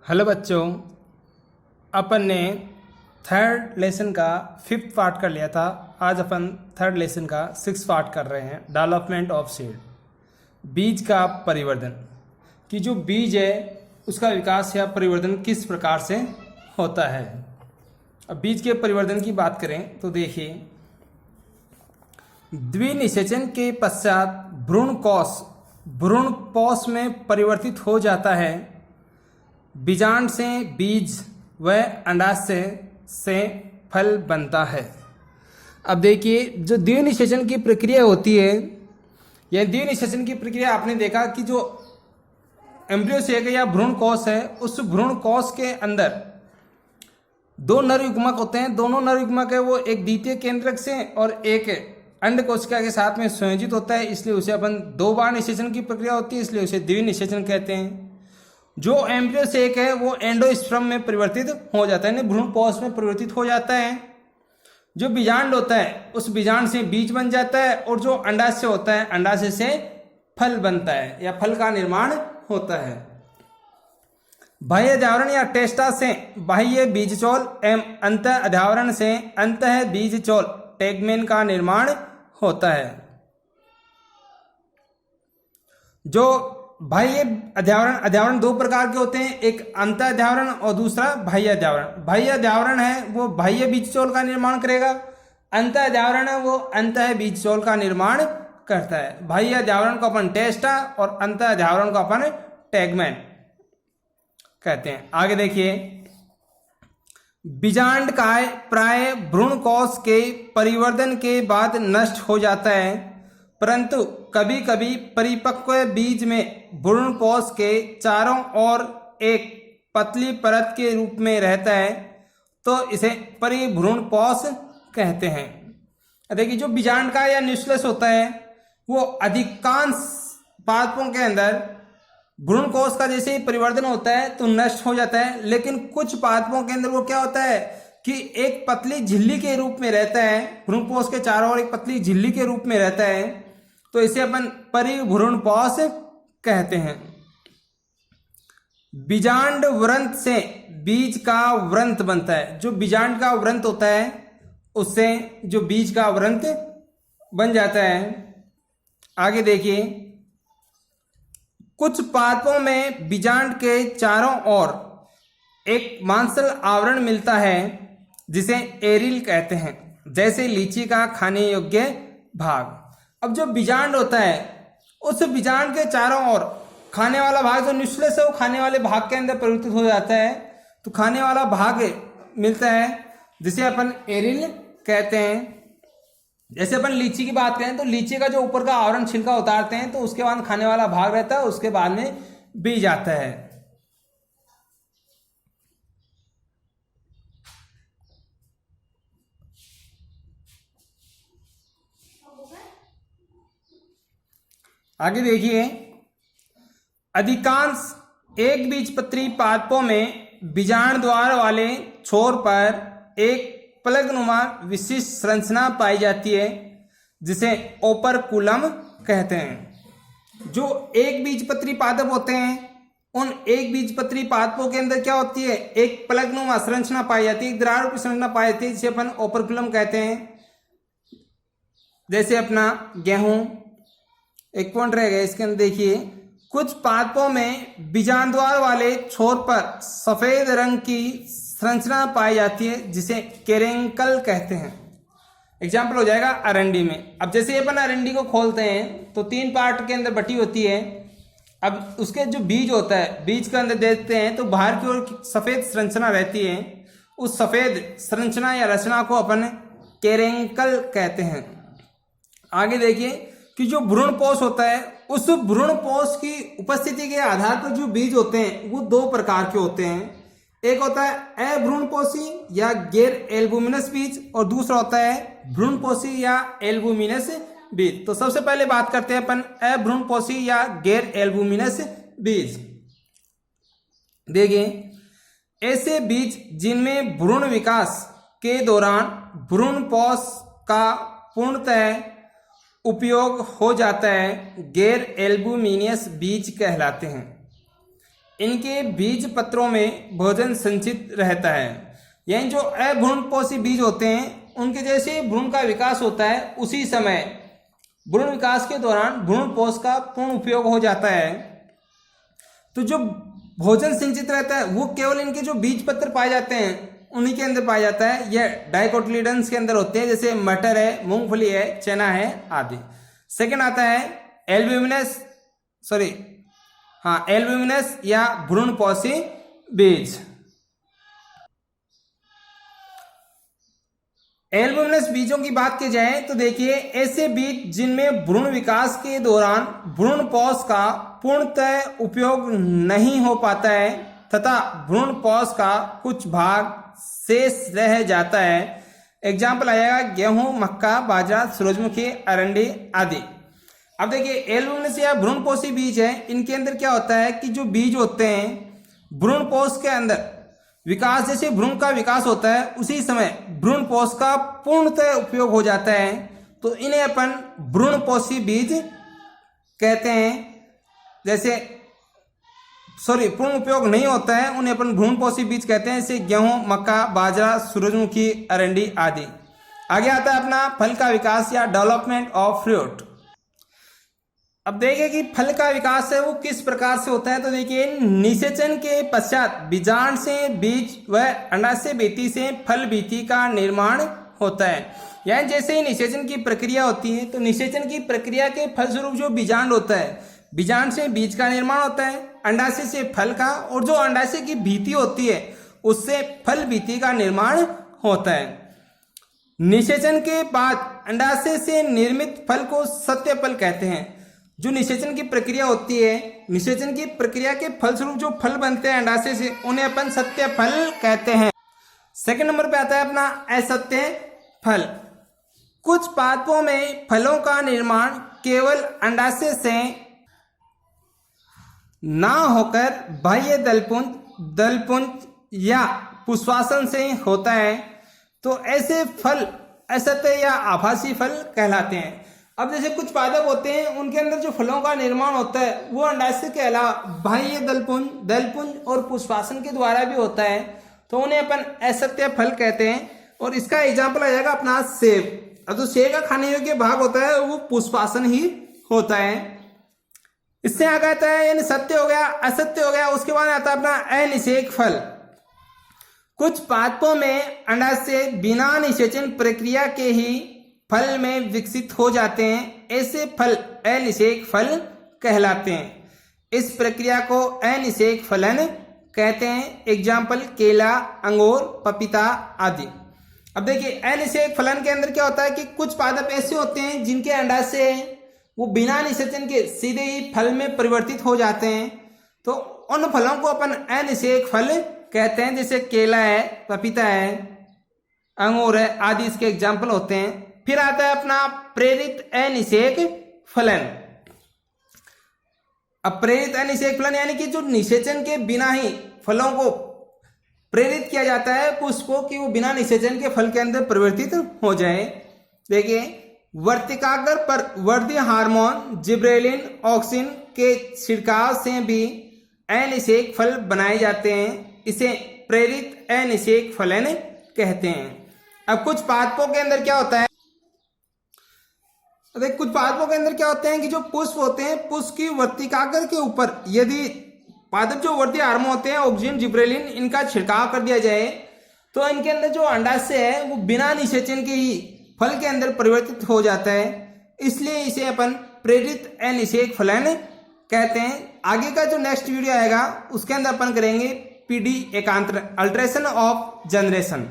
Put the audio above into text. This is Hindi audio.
हेलो बच्चों, अपन ने थर्ड लेसन का 5th पार्ट कर लिया था। आज अपन थर्ड लेसन का 6th पार्ट कर रहे हैं, डेवलपमेंट ऑफ सीड। बीज का परिवर्धन, कि जो बीज है उसका विकास या परिवर्धन किस प्रकार से होता है। अब बीज के परिवर्धन की बात करें तो देखिए, द्विनिषेचन के पश्चात भ्रूण कोश में परिवर्तित हो जाता है। बीजांड से बीज व अंडाशय से फल बनता है। अब देखिए, जो द्विनिषेचन की प्रक्रिया होती है, यह द्विनिषेचन की प्रक्रिया आपने देखा कि जो एम्ब्रियो सेक या भ्रूण कोश है, उस भ्रूण कोश के अंदर दो नर युग्मक होते हैं। दोनों नर युग्मक है वो एक द्वितीय केंद्रक से और एक अंड कोशिका के साथ में संयोजित होता है, इसलिए उसे अपन 2 बार निषेचन की प्रक्रिया होती है, इसलिए उसे द्विनिषेचन कहते हैं। जो एम्ब्रियो सेक है वो एंडोस्पर्म में परिवर्तित हो जाता है, यानी भ्रूण कोश में परिवर्तित हो जाता है। जो बीजांड होता है उस बीजांड से बीज बन जाता है, और जो अंडाशय होता है अंडाशय से फल बनता है या फल का निर्माण होता है। बाह्य अध्यावरण या टेस्टा से बाह्य बीजचोल एवं अंत अध्यावरण से अंतः बीजचोल टेगमेन का निर्माण होता है। जो बाह्य अध्यावरण 2 प्रकार के होते हैं, एक अंत अध्यावरण और दूसरा बाह्य अध्यावरण। बाह्य अध्यावरण है वो बाह्य बीजचोल का निर्माण करेगा, अंत अध्यावरण है वो अंतः बीजचोल का निर्माण करता है। बाह्य अध्यावरण को अपन टेस्टा और अंत अध्यावरण को अपन टेगमेन कहते हैं। आगे देखिए, बीजांड काय प्राय भ्रूण कोश के परिवर्धन के बाद नष्ट हो जाता है, परंतु कभी कभी परिपक्व बीज में भ्रूण कोश के चारों ओर एक पतली परत के रूप में रहता है, तो इसे परिभ्रूण कोश कहते हैं। देखिए, जो बीजांड का या न्यूक्लियस होता है वो अधिकांश पादपों के अंदर भ्रूण कोश का जैसे ही परिवर्तन होता है तो नष्ट हो जाता है, लेकिन कुछ पादपों के अंदर वो क्या होता है कि एक पतली झिल्ली के रूप में रहता है। भ्रूण कोश के चारों ओर एक पतली झिल्ली के रूप में रहता है, तो इसे अपन परिभ्रूण कोश कहते हैं। बीजांड व्रंत से बीज का व्रंत बनता है। जो बीजांड का व्रंत होता है उससे जो बीज का व्रंत बन जाता है। आगे देखिए, कुछ पादपों में बीजांड के चारों ओर एक मांसल आवरण मिलता है जिसे एरिल कहते हैं, जैसे लीची का खाने योग्य भाग। अब जो बीजांड होता है उस बीजांड के चारों ओर खाने वाला भाग, जो न्यूक्लियस है वो खाने वाले भाग के अंदर परिवर्तित हो जाता है, तो खाने वाला भाग मिलता है जिसे अपन एरिल कहते हैं। जैसे अपन लीची की बात करें तो लीची का जो ऊपर का आवरण छिलका उतारते हैं तो उसके बाद खाने वाला भाग रहता है, उसके बाद में बीज आता है। आगे देखिए, अधिकांश एक बीजपत्री पादपों में बीजांड द्वार वाले छोर पर एक पलकनुमा विशिष्ट संरचना पाई जाती है जिसे ओपरकुलम कहते हैं। जो एक बीजपत्री पादप होते हैं उन एक बीजपत्री पादपों के अंदर क्या होती है, एक पलकनुमा संरचना पाई जाती है, एक दरार रूपी संरचना पाई जाती है जिसे अपन ओपरकुलम कहते हैं। जैसे अपना गेहूं, एक पॉइंट रह गया इसके अंदर। देखिए, कुछ पादपों में बीजांड द्वार वाले छोर पर सफेद रंग की संरचना पाई जाती है जिसे केरेंकल कहते हैं। एग्जाम्पल हो जाएगा अरंडी में। अब जैसे अपन अरंडी को खोलते हैं तो 3 पार्ट के अंदर बटी होती है। अब उसके जो बीज होता है, बीज के अंदर देखते हैं तो बाहर की ओर सफेद संरचना रहती है। उस सफेद संरचना या रचना को अपन केरेंकल कहते हैं। आगे देखिए कि जो भ्रूणपोष होता है उस भ्रूणपोष की उपस्थिति के आधार पर जो बीज होते हैं वो 2 प्रकार के होते हैं। एक होता है अभ्रूणपोषी या गैर एल्बुमिनस बीज, और दूसरा होता है भ्रूणपोषी या एल्बुमिनस बीज। तो सबसे पहले बात करते हैं अपन अभ्रूणपोषी या गैर एल्बुमिनस बीज। देखिए, ऐसे बीज जिनमें भ्रूण विकास के दौरान भ्रूणपोष का पूर्णतः उपयोग हो जाता है, गैर एल्बुमिनियस बीज कहलाते हैं। इनके बीज पत्रों में भोजन संचित रहता है। यानी जो अभ्रूणपोषी बीज होते हैं उनके जैसे भ्रूण का विकास होता है उसी समय भ्रूण विकास के दौरान भ्रूणपोष का पूर्ण उपयोग हो जाता है। तो जो भोजन संचित रहता है वो केवल इनके जो बीज पत्र पाए जाते हैं उन्हीं के अंदर पाया जाता है। यह डाइकोटिलीडन्स के अंदर होते हैं, जैसे मटर है, मूंगफली है, चना है आदि। सेकंड आता है एल्ब्यूमिनस या भ्रूणपोषी बीज। एल्ब्यूमिनस बीजों की बात की जाए तो देखिए ऐसे बीज जिनमें भ्रूण विकास के दौरान भ्रूणपोष का पूर्णतः उपयोग नहीं हो पाता है तथा भ्रूणपोष का कुछ भाग शेष रह जाता है। एग्जाम्पल आएगा गेहूं, मक्का, बाजरा, सूरजमुखी, अरंडी आदि। अब देखिए एल्ब्यूमिनस या भ्रूणपोषी बीज है, इनके अंदर क्या होता है कि जो बीज होते हैं भ्रूणपोष के अंदर विकास, जैसे भ्रूण का विकास होता है उसी समय भ्रूणपोष का पूर्णतः उपयोग हो जाता है, तो इन्हें अपन भ्रूणपोषी बीज कहते हैं। जैसे पूर्ण उपयोग नहीं होता है उन्हें अपन भ्रूणपोषी बीज कहते हैं, जैसे गेहूं, मक्का, बाजरा, सूरजमुखी, अरंडी आदि। आगे आता है अपना फल का विकास या डेवलपमेंट ऑफ फ्रूट। अब देखिए कि फल का विकास है वो किस प्रकार से होता है। तो देखिए निषेचन के पश्चात बीजांड से बीज व अंडाशय भित्ति से फल भित्ति का निर्माण होता है। यानी जैसे ही निषेचन की प्रक्रिया होती है तो निषेचन की प्रक्रिया के फलस्वरूप जो बीजांड होता है, बीजांड से बीज का निर्माण होता है, अंडाशय से फल का, और जो अंडाशय की भित्ति होती है उससे फल भित्ति का निर्माण होता है। निषेचन के बाद अंडाशय से निर्मित फल को सत्य फल कहते हैं। जो निषेचन की प्रक्रिया होती है, निषेचन की प्रक्रिया के फलस्वरूप जो फल बनते हैं अंडाशय से उन्हें अपन सत्य फल कहते हैं। सेकंड नंबर पे आता है अपना असत्य फल। कुछ पादपों में फलों का निर्माण केवल अंडाशय से ना होकर बाह्य दलपुंज या पुष्पासन से होता है, तो ऐसे फल असत्य या आभासी फल कहलाते हैं। अब जैसे कुछ पादप होते हैं उनके अंदर जो फलों का निर्माण होता है वो अंडाशय के अलावा बाह्य दलपुंज और पुष्पासन के द्वारा भी होता है, तो उन्हें अपन असत्य फल कहते हैं। और इसका एग्जाम्पल आ जाएगा अपना सेब। अब जो सेब का खाने योग्य भाग होता है वो पुष्पासन ही होता है। इससे आगे आता है यानी सत्य हो गया, असत्य हो गया। उसके बाद आता है अपना अनिषेक फल। कुछ पादपों में अंडाशय बिना निषेचन प्रक्रिया के ही फल में विकसित हो जाते हैं, ऐसे फल अनिषेक फल कहलाते हैं। इस प्रक्रिया को अनिषेक फलन कहते हैं। एग्जाम्पल केला, अंगूर, पपीता आदि। अब देखिए अनिषेक फलन के अंदर क्या होता है कि कुछ पादप ऐसे होते हैं जिनके अंडाशय वो बिना निषेचन के सीधे ही फल में परिवर्तित हो जाते हैं, तो उन फलों को अपन अनिषेक फल कहते हैं। जैसे केला है, पपीता है, अंगूर है आदि इसके एग्जाम्पल होते हैं। फिर आता है अपना प्रेरित अनिषेक फलन। अब प्रेरित अनिषेक फलन यानी कि जो निषेचन के बिना ही फलों को प्रेरित किया जाता है पुष्पों की वो बिना निषेचन के फल के अंदर परिवर्तित हो जाए। देखिए वर्तिकाग्र पर वर्धी हार्मोन जिब्रेलिन ऑक्सिन के छिड़काव से भी अनिषेक फल बनाए जाते हैं। इसे प्रेरित अनिषेक फलन कहते हैं। अब कुछ पादपों के अंदर क्या होता है, कुछ पादपों के अंदर क्या होते हैं कि जो पुष्प होते हैं पुष्प की वर्तिकाग्र के ऊपर यदि पादप जो वर्धी हार्मोन होते हैं ऑक्सिन जिब्रेलिन इनका छिड़काव कर दिया जाए तो इनके अंदर जो अंडाशय है वो बिना निषेचन के ही फल के अंदर परिवर्तित हो जाता है। इसलिए इसे अपन प्रेरित अनिषेक फलन कहते हैं। आगे का जो नेक्स्ट वीडियो आएगा उसके अंदर अपन करेंगे पीडी एकांतर अल्ट्रेशन ऑफ जनरेशन।